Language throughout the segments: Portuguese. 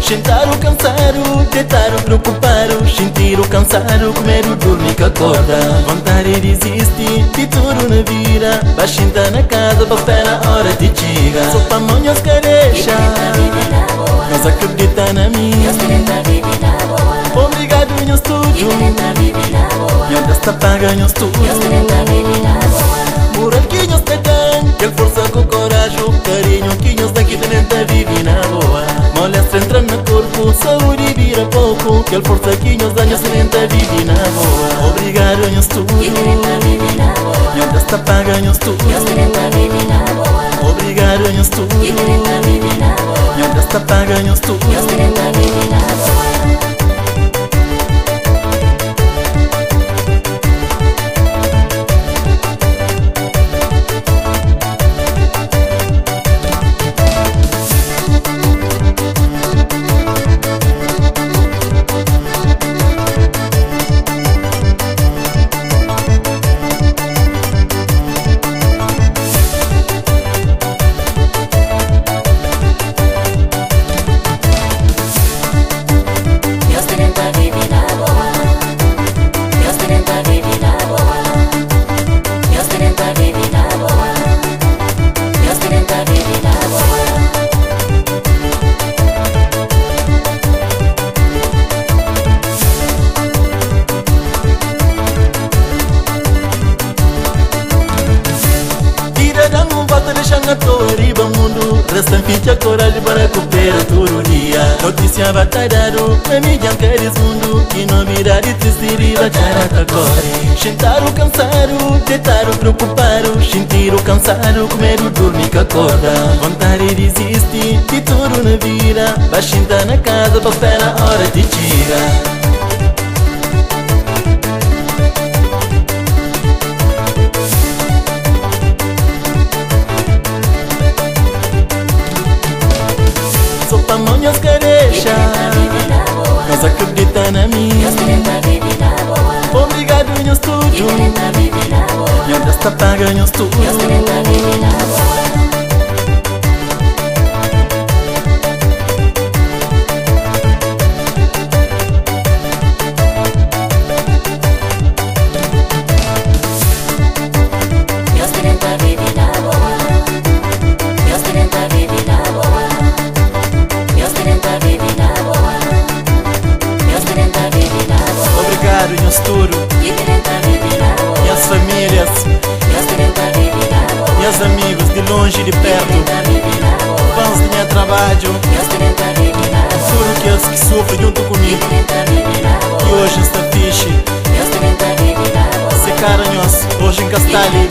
Sentar o cansado, deitar o preocupado, sentir o cansado, comer o dormir que acorda. Vontade de desistir de tudo na vida, vai sentar na casa para esperar a hora de chegar. Só para manhãs que deixa, nós acredita na mim. Obrigado em estúdio, e onde está pagando estúdio. Moral que nós tem, que força com coragem, carinho que nós daqui dentro vive na boa. Molestra entra no corpo, saúde vira pouco, que força que nós damos dentro vive na boa. Obrigado em estúdio, e onde está pagando estúdio. Obrigado em estúdio, e onde está pagando estúdio. Deixando a tua riba mundo, resta ficha coragem para recuperar todo dia. Notícia batalhado, na mídia queres mundo, que novidade triste riba charata corre. Sentar o cansado, deitar o preocupado, sentir o cansado, comer o dormir que acorda. Vontade de desistir de tudo na vida, vai sentar na casa para esperar a hora de chegar. Manhãs que deixa, nós acredita na mim. Obrigado em estúdio, e onde está pagando estúdio. Em estúdio, e as famílias, e os amigos de longe e de perto, fãs de meu trabalho, tudo que eles que sofrem junto comigo, que hoje está fixe, se caram-nos hoje em Castalho,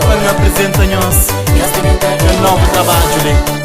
quando apresentam-nos o novo trabalho.